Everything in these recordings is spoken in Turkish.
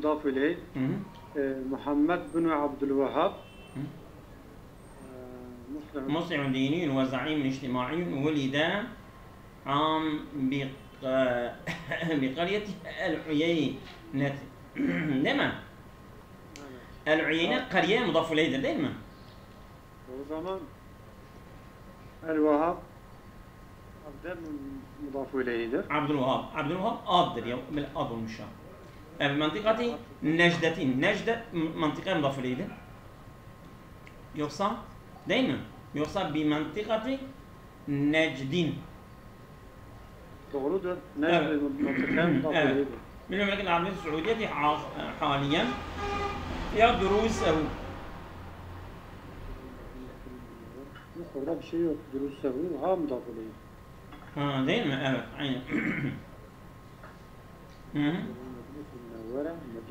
مضاف إليه محمد بن عبد الوهاب مسلم ديني وزعيم اجتماعي ولد عام بقرية العيينة. دائما العيينة قرية مضاف إليه دائما. وزمان الوهاب مضاف إليه. عبد الوهاب آدر يوم من آدر مشاه. منطقة نجدة منطقة مضاف إليه. يقصى دائما يقصى بمنطقة نجدين. تغرد نجد منطقة مضاف إليه. من المملكة العربية السعودية حاليا فيها دروس أو نقول شيء دروس أو ها مضاف إليه. دائما عين.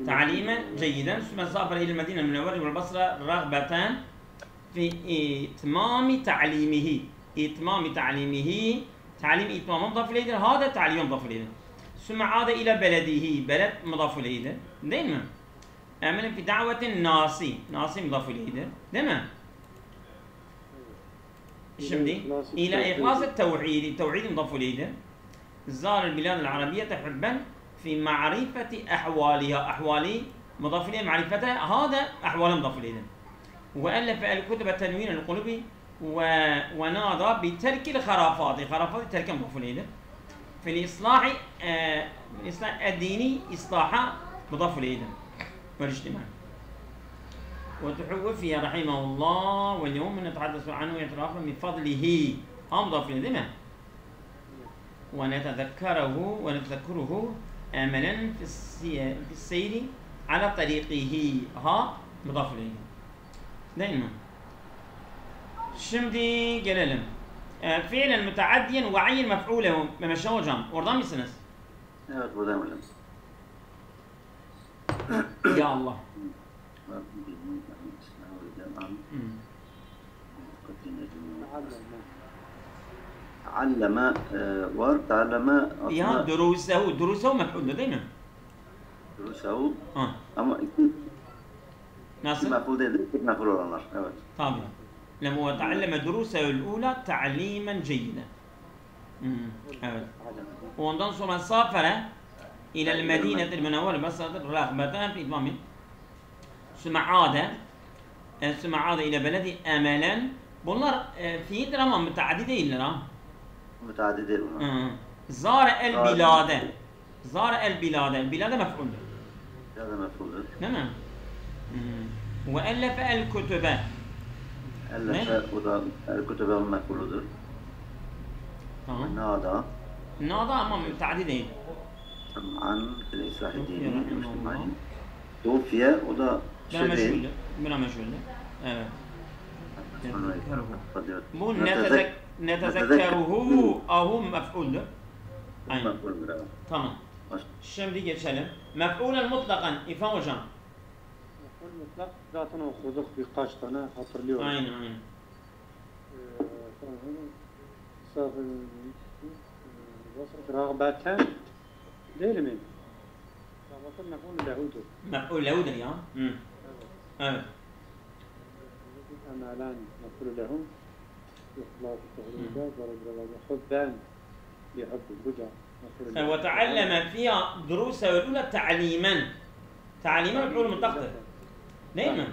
تعليما جيدا ثم سافر إلى المدينة المنورة والبصرة رغبة في إتمام تعليمه. تعليم إتمام مضاف إليه، هذا تعليم مضاف إليه. ثم عاد إلى بلده، بلد مضاف إليه دائما. عمل في دعوة ناسي مضاف إليه دائما. شمدي إلى إخلاص التوحيد مضاف إليه. زار البلاد العربية حبا في معرفة أحوالها، أحوالي مضاف إليه معرفتها، هذا أحوال مضاف إليه. وألف الكتب تنوين القلوب ونادى بترك الخرافات ترك مضاف إليه. في الإصلاح الديني إصلاح مضاف إليه والاجتماعي. وتوفي رحمه الله واليوم نتحدث عنه اعترافا بفضله، مضاف إليه. ونتذكره املا في السير على طريقه، مضاف اليه دائما. شمدي جلالم فعلا متعديا وعين مفعوله ممشاه جام وردام سنس. يا الله علم وتعلم يا دروسه مفعول دائما. دروسه اما ناصر مفعول ده مفعول الله. طبعا لما تعلم دروسه الاولى تعليما جيدا. وانظن ثم سافر الى المدينه المنوره بس رغبه في اتمام. ثم عاد الى بلد املا. والله في دراما متعدده الا متعددة. زار البلاد مفعول. هذا مفعول. نعم. وألف الكتب. الكتب مفعول. نادى أمام متعددين. عن الإصلاح الديني المجتمعي. توفي وده شديد. بلا مشغول. نتذكره أهو مفعول. مفعول. تمام. الشم دي جل مفعولا مطلقا إفاوجا. مفعول مطلق ذاتنا وخذك بقاشتنا خاطر اليوم. عين. سافر رغبة ليل من رغبة مفعول لهود يا. أنا الآن نقول لهم إخلاص التهريبات ورجل حبان لحب البجع. وتعلم فيها دروسه الأولى تعليما مفعول مطلق دائما.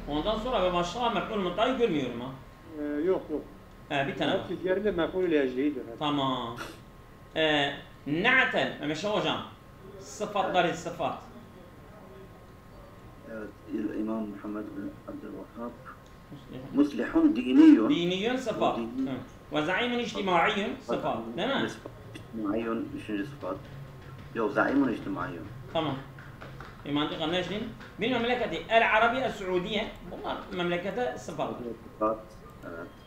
وعندنا صورة بمشروع مفعول مطلق يقول ميورما. يوخ. بتنا. تجاري مفعول لأجليد. تمام. نعتل مشروع جام. صفات دار الصفات. الإمام محمد بن عبد الوهاب مصلح ديني صفات. وزعيم اجتماعي صفات. تمام. اجتماعي مش صفات. زعيم اجتماعي. تمام. في منطقة نجد بالمملكة العربية السعودية، والله مملكة صفات.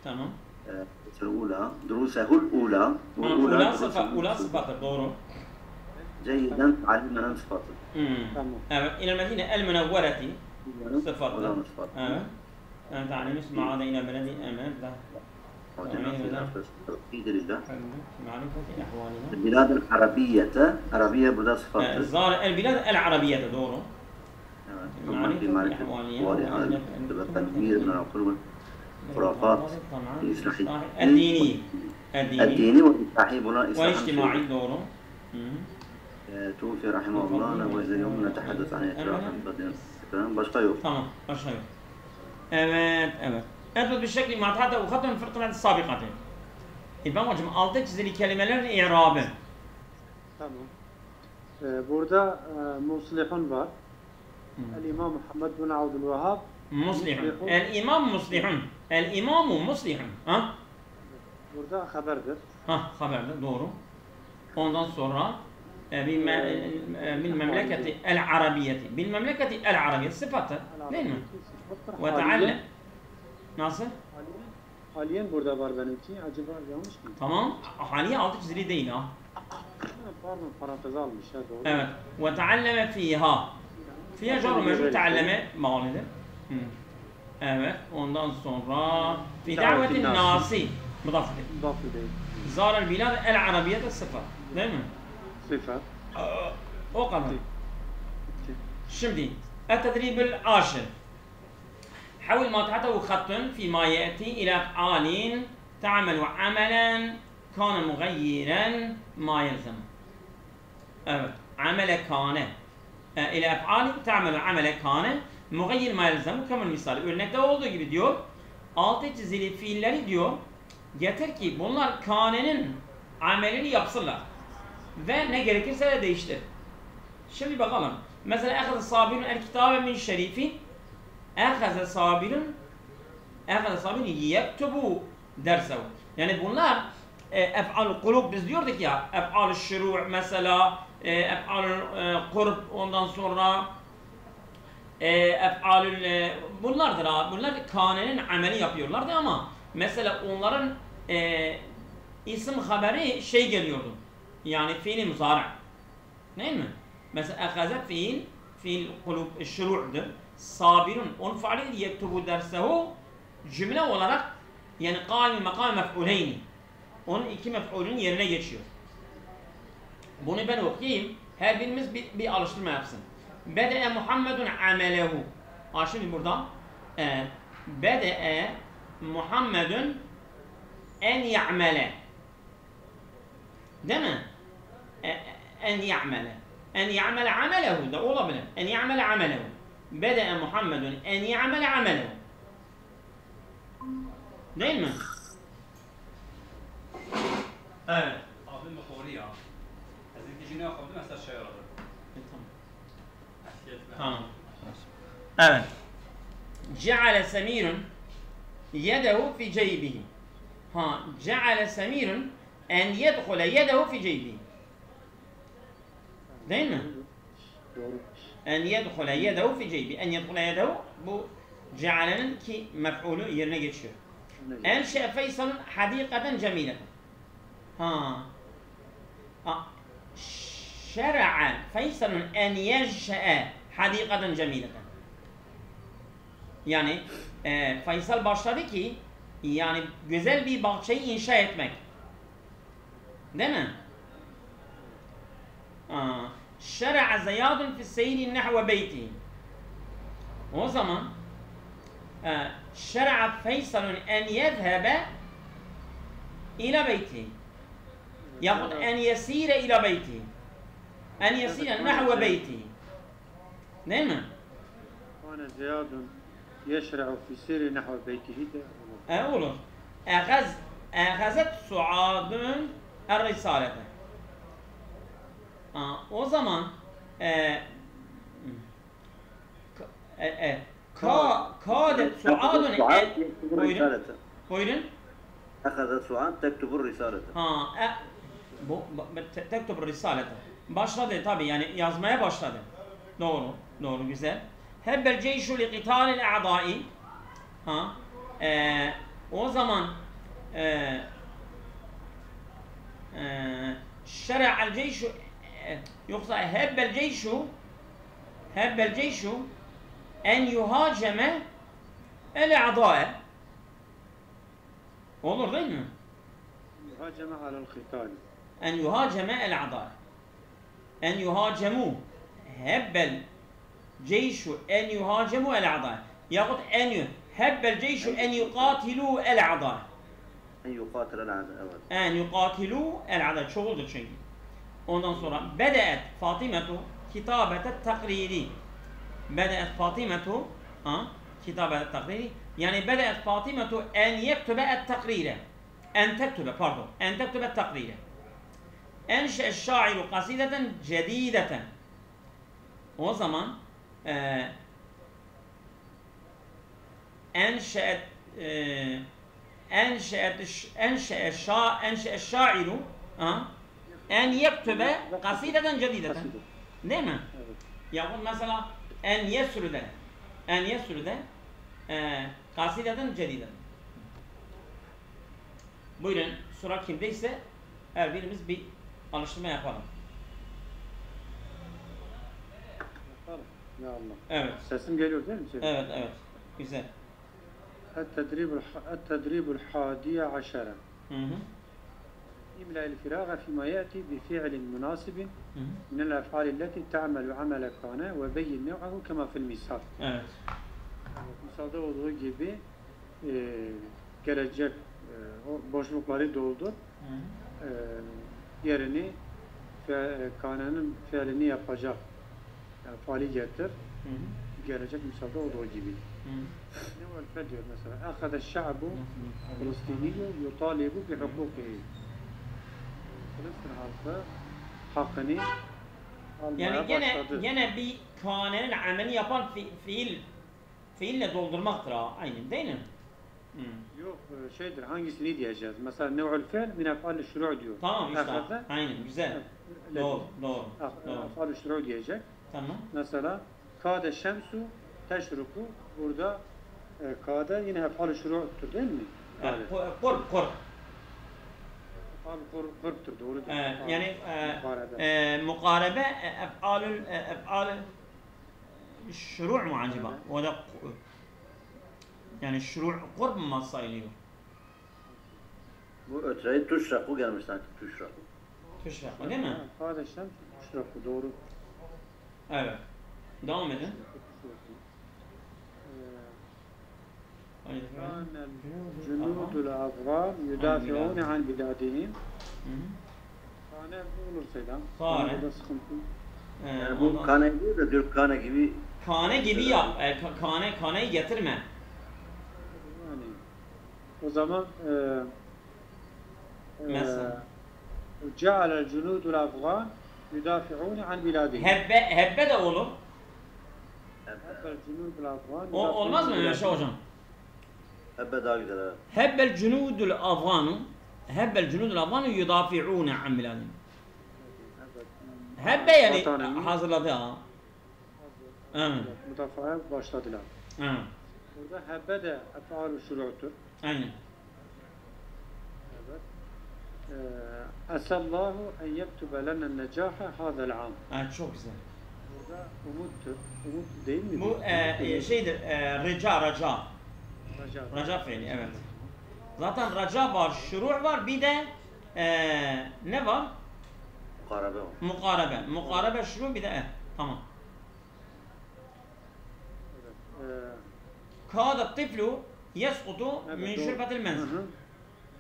تمام. الأولى دروسه الأولى. أولى صفات دوره. جيدا تعليما صفاته. إلى المدينة المنورة صفات. تعليم اسمع هذا إلى بلد أمان. عودنا في درس التوحيد لله. معرفة أحوالها. البلاد العربية، عربية بلاد صفات. البلاد العربية دوره. معرفة أحوالها. التنوير من العقول والخرافات الإصلاحية. الديني والاجتماعي دوره. توفي رحمه الله وإذا اليوم نتحدث عن إتراك başka yok. تمام başka yok. Evet. Etkili bir şekilde matahada ukhatun fırqalat السابقة. İbn hocam altı çizili kelimelerin i'rabı. Tamam. Burada muslihun var. El-İmam Muhammed bin Abdülvehhab. Muslihun. El-İmam muslihun. El-İmamu muslihun. Ha? Burada haberdir. Ha, haberdir. Doğru. Ondan sonra بالمملكة العربية بالمملكة العربية sıfatı değil mi? Ve teallem nasıl? Haliyen burada var benimki. Acaba yanlış mı? Tamam. Haliye altı çizili değil ha. Pardon parantez almış ya doğru. Evet. Ve tealleme fiha. Fiha car mecbur tealleme bağlıdır. Evet. Ondan sonra fi davetin nasi mudaf değil. Zârel bilad el arabiyete sıfat. Değil mi? Sıfat. O kadar. Şimdi التدريب العاشر حول ما تحته خط فيما يأتي إلى أفعال تعمل عملا كان مغيرا ما يلزم. Evet. عمل كان إلى أفعال تعمل عمل كان مغير ما يلزم. Kemal misali. Örnekte olduğu gibi diyor. Altı çizili fiilleri diyor. Getir ki bunlar kanenin amelini yapsınlar. Ve ne gerekirse de değiştir. Şimdi bakalım. Mesela ehaze sabirun el kitabe min şerifi. Ehaze sabirun yektubu dersehu. Yani bunlar ef'al-ı kulub biz diyorduk ya. Ef'al-ı şuru' mesela ef'al-ı kurb ondan sonra ef'al-ı bunlardır abi. Bunlar kanenin ameli yapıyorlardı ama mesela onların isim haberi şey geliyordu. Yani fiil-i muzari. Değil mi? Mesela ehaze fiil kulub şuru'dur. Sabirun onun faalidir yektubu dersehu cümle olarak yani kâmi makâmi mef'uleyni. Onun iki mef'ulün yerine geçiyor. Bunu ben okuyayım. Her birimiz bir alıştırma yapsın. Bede'e Muhammedun amelehu. Şimdi burada Bede'e Muhammedun en ya'mele. Değil mi? En ya'mele. En ya'mele amelehu da olabilir. En ya'mele amelehu. Bede'e Muhammedun en ya'mele amelehu. Değil mi? Evet. Abi mehuriya. Hazreti Cine yapıldı mesela şey aradı. Tamam. Evet. Ceale semirun yedehu fi ceybihi. Ha, ceale semirun en yedhule yedehu fi ceybihi. Değil mi? Doğru. En yedhule yedehu fi ceybihi. En yedhule yedehu bu cealenin ki mef'ulü yerine geçiyor. Enşe Feysal'ın hadikaten cemileten. Ha. Şer'a Feysal'ın en yeşşe'e hadikaten cemileten. Yani Faysal başladı ki yani güzel bir bahçeyi inşa etmek. Değil mi? Şer'a Ziyadun fi seyri nehve beyti. O zaman şer'a Feysal'un en yezhebe ila beyti. Yahut en yesire ila beyti. En yesire nehve beyti. Değil mi? Kana Ziyadun yeşra'u fi seyri nehve beytihi de olur. Ehazet suadun er-risalete. O zaman kâdet suadun buyurun. أخذت سعاد تكتب الرسالة. Tektub risalete. Başladı tabi yani yazmaya başladı. Doğru. Doğru güzel. Hebbel ceyşu li qitalil a'dai. O zaman şera'al ceyşu yoksa hebbel ceyşu en yuhaceme el a'dai. Olur değil mi? يهاجم على القتال. En yuhaceme el a'da. En yuhacemu. Hebbel ceyşu en yuhacemu el a'da. Yahut hebbel ceyşu en yukatilu el a'da. En yuqatil el-a'da. Evet. En yukatilu el a'da. Çoğuldur çünkü. Ondan sonra bedeet Fatimetu kitabetet takriri. Bedeet Fatimetu kitabetet takriri. Yani bedeet Fatimetu en yektube et takrire. En tektube pardon. En tektube et takrire. Enşe şairu kasideten cedideten. O zaman enşe şairu en yektube kasideten cedideten. Değil mi? Evet. Ya bu mesela en yesrüde kasideten cedideten. Buyurun sıra kimdeyse her birimiz bir alıştırma yapalım. Yapalım. Ya Allah. Evet. Sesim geliyor değil mi? Evet, evet. Güzel. التدريب الحادي عشر. املأ الفراغ فيما يأتي بفعل مناسب من الأفعال التي تعمل عمل كان وبين نوعه كما في المثال. Evet. Misalda olduğu gibi gelecek o boşlukları doldur. Yerini kanenin fiilini yapacak. Yani faali getir. Gelecek misalda olduğu gibi. Ne var fel diyor mesela. Ahada şa'bu Filistiniyyu yutalibu bi hukukihi. Filistin halkı hakkını almaya başladı. Gene bir kanenin amelini yapan fiille doldurmaktır ha. Aynen değil mi? Yok şeydir hangisini diyeceğiz? Mesela nev'ül fiil min ef'al-i şuru' diyor. Tamam işte. Aynen güzel. Doğru. Ef'al-i şuru' diyecek. Tamam. Mesela kâde şemsu teşruku burada kâde yine ef'al-i şuru'tur değil mi? Kur. Kurptur doğrudur. Yani mukarebe ef'al şuru' mu acaba? O da yani şuru' kurb mu sayılıyor? Bu ötreyi tuşraku gelmiş sanki tuşraku. Tuşraku değil mi? Kâde şemsu teşruku doğru. Evet. Devam edin. كان الجنود الأفغان يدافعون عن بلادهم. Kane bu olursa da sıkıntı. Yani bu kane gibi de diyor kane gibi. Kane gibi yap. Kaneyi getirme. Yani o zaman mesela جعل الجنود الأفغان يدافعون عن بلادهم. Hebbe de olur. الجنود الأفغان. O olmaz mı Meşe hocam? Hebbe daha güzel evet. Hebbel cunudul afganu yudafi'une an biladihim. Hebbe yani hazırladı ha. Evet. Müdafaya başladılar. Evet. Burada hebbe de ef'al-u şuru'tur. Aynen. Evet. Esallahu en yektube lenen necahe hâzel am. Evet çok güzel. Burada umuttur. Umut değil mi? Bu şeydir, raca fiili, evet. Zaten raca var, şuru' var, bir de ne var? Mukarebe var. Mukarebe şuru' bir de tamam. Kâdet tiflu yeskutu min şurbetil menzil.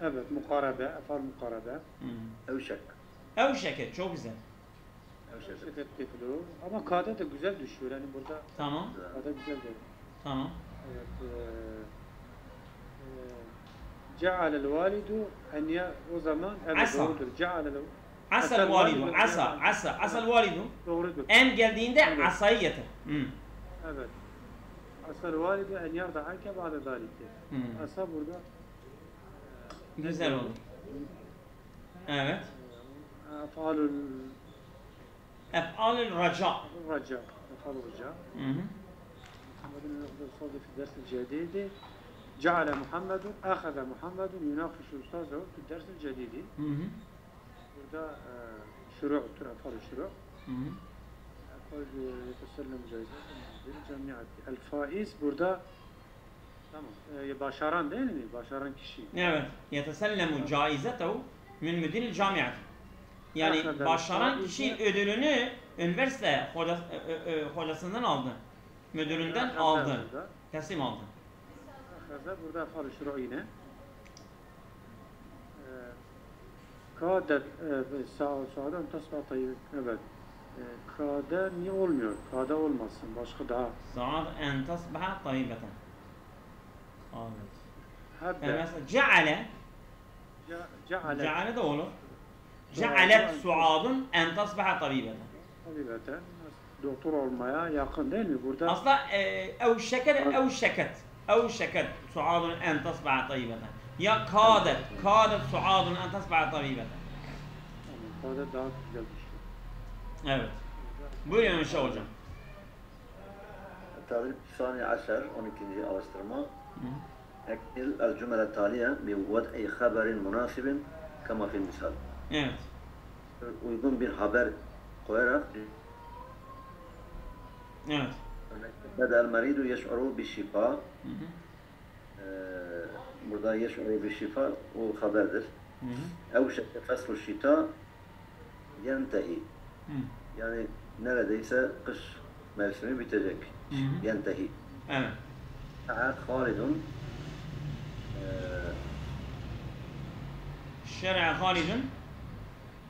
Evet, mukarebe, efal mukarebe. Evşeket, çok güzel. Evşeket tiflu. Ama kâde de güzel düşüyor, yani burada. Tamam. Kâde güzel değil. Tamam. Evet. Cealel validu en o zaman doğrudur. Asal validu. Doğrudur. En geldiğinde asayı getir. Evet. Asal validu en yarda anke ba'de zalike. Asa burada güzel oldu. Evet. Ef'alul raca. Ef'alul raca. محمد الصادق في الدرس الجديد جعل محمد أخذ محمد يناقش أستاذه في الدرس الجديد. burada şuru' أفعال الشروع. أقول يتسلم جائزة الجامعة. الفائز burada Tamam. Başaran değil mi? Başaran kişi. Evet. Yetesellemu caizetehu min müdiri camiat. Yani başaran kişi ödülünü üniversite hocasından aldı. Müdüründen aldı. Teslim aldı. Burada fal şuru yine. Kâdet sağdan tasfatayı. Evet. Kâde niye olmuyor? Kâde olmasın. Başka daha. Sa'ad en tasbaha tayyibeten. Evet. Habbe. Mesela ceale. Ceale de olur. Cealet suadun en tasbaha tayyibeten. Tayyibeten. Doktor olmaya yakın değil mi burada? Aslında ev şeket suadun en tasbaha tayyibeten. Ya kâdet suadun en tasbaha tayyibeten. Kâde daha güzel bir şey. Evet. Buyurun Müşah hocam. التعريف الثاني عشر 12. araştırma. أكمل الجمل التالية بوضع خبر مناسب كما في المثال. Evet. Uygun bir haber koyarak Evet. بدأ المريض يشعر بالشفاء. Burada يشعر بالشفاء o haberdir. أوشك فصل الشتاء ينتهي. Yani neredeyse kış mevsimi bitecek. Yentehi. Evet. Halidun Şer'a Halidun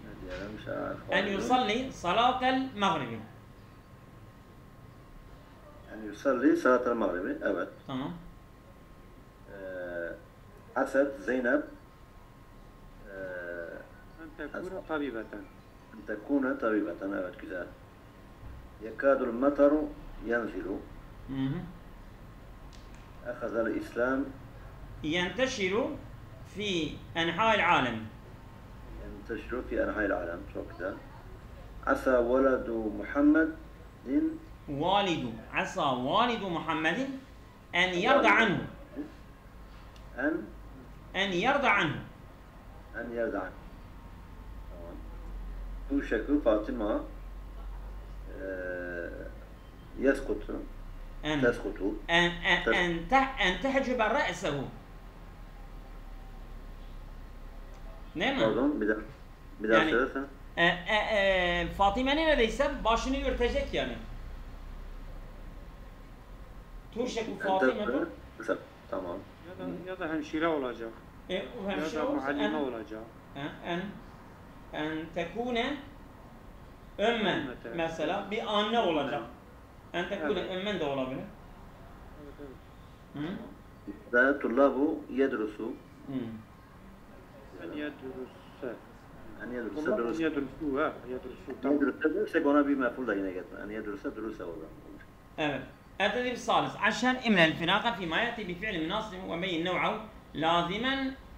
ne diyelim? en yusalli salatel mağribi. En yusalli salatel mağribi. Evet. Tamam. Asad Zeynep En tekune tabibeten. tekune tabibeten. Evet, güzel. Yekadul mataru yanzilu. أخذ الإسلام ينتشر في أنحاء العالم. ينتشر في أنحاء العالم. çok güzel. عسى ولد محمد عسى والد محمد أن يرضى عنه. أن يرضى عنه. أن يرضى عنه. توشك فاطمة يسقط. تسقط. أن تحجب رأسه. Ne mi? Pardon, bir daha yani, söylesene. Fatıma neredeyse başını örtecek yani. Tuşeku Fatıma. Tamam. Ya da hemşire olacak. Ya da muallime olacak. En tekune ümmen mesela bir anne olacak. En tekune ümmen de olabilir. Ve tullabu yedrusu. En yedrusu. En yedrusu. Yedrusu dersek ona bir meful da yine getir. En yedrusu durursa olur. Evet. التدريب الثالث عشان املأ الفراغ فيما يأتي بفعل مناصب وبين نوعه لازما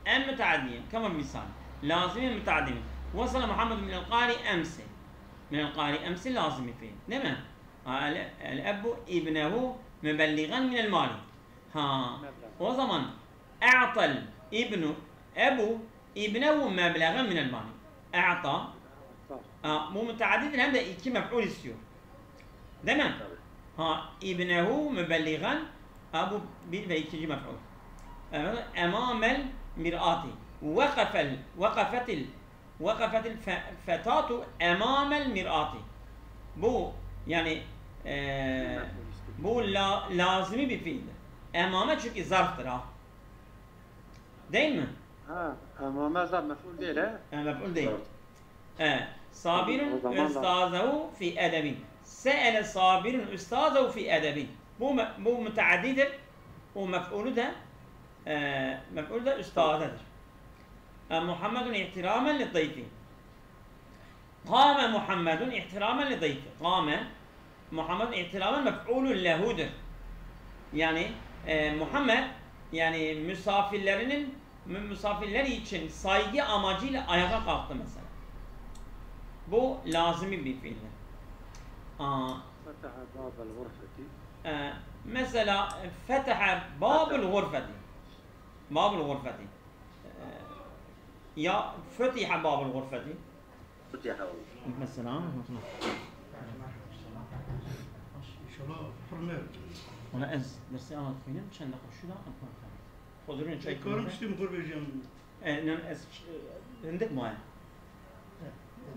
أم متعديا كما بمثال لازما متعديا وصل محمد من القارئ أمس من القارئ أمس لازم فيه لما الأب ابنه مبلغا من المال ها وزمن أعطى أبو ابنه مبلغا من المال أعطى مو متعدد هم ده iki mef'ul istiyor değil mi? Ha ibnehu mübelligan bu bir ve ikinci mef'ul. Emamel mir'ati vakafetil fetatu emamel mir'ati. Bu yani bu lazimi bir fiildir. Emame çünkü zarftır ha. Değil mi? Ha, emame zarf mef'ul değil ha? Mef'ul değil. Sabirun üstazehu fi edebin. Se'ele sabirun üstazehu fi edebin. Bu müteaddidir. O mef'ulü de üstazedir. Muhammedun ihtiramen li dayfi. Kâme Muhammedun ihtiramen li dayfi. Kâme Muhammedun ihtiramen mef'ulun lehudur. Yani Muhammed yani misafirleri için saygı amacıyla ayağa kalktı mesela. Bu lazimi bir fiildir. Fetaha babel gurfeti. Mesela fetaha babel gurfeti. Babel gurfeti. Ya fetiha babel gurfeti. Fetiha. Mesela. İnşallah fırlıyor. Ona ez dersi anlatmayayım. Çende hoşuna anlatmayayım. Huzurun çay Karım işte mi kurbayacağım? Ne ez عندك مويه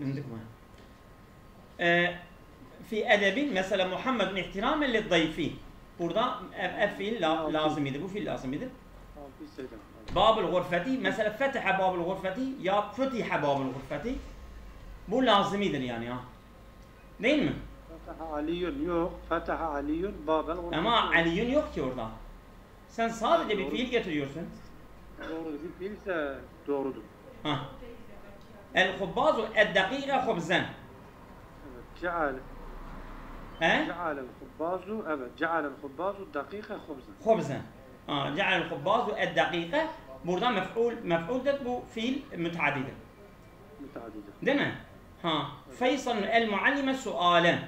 عندك مويه في أدب مثلا محمد احتراما للضيفين burada fiil lazimidir. Bu fiil lazimidir. Babul gurfeti mesela fetaha babul gurfeti ya futiha babul gurfeti bu lazimidir yani ya. Değil mi? Fetaha Aliyun yok. Fetaha Aliyun babel gurfeti. Ama Aliyun yok ki orada. Sen sadece bir fiil getiriyorsun. Doğru bir fiilse doğrudur. Ha. El-khubbazu ed-dakika khubzan. Evet. Ceal. He? Ceal el-khubbazu evet. Ceal el-khubbazu dakika khubzan. Khubzan. Ha. Ceal el-khubbazu ed-dakika. Burada mef'uldir bu fiil müteaddidir. Müteaddidir. Değil mi? Ha. Feysalun el-muallime sualen.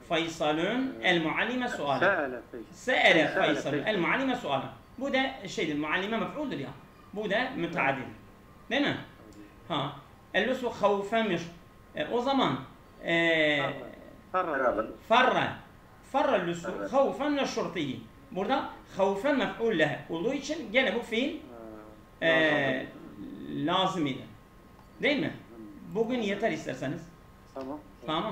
Feysalun el-muallime sualen. Se'ele Feysal. Se'ele Feysalun el-muallime sualen. Bu da şeydir. Muallime mef'uldir ya. Bu da müteaddidir. Değil mi? Ha. El-lusu havfemiş. O zaman farra el-lusu havfen ve şurtiyi. Burada havfen mef'ul lehe olduğu için gene bu fiil lazimidir. Değil mi? Bugün yeter isterseniz. Tamam. Tamam.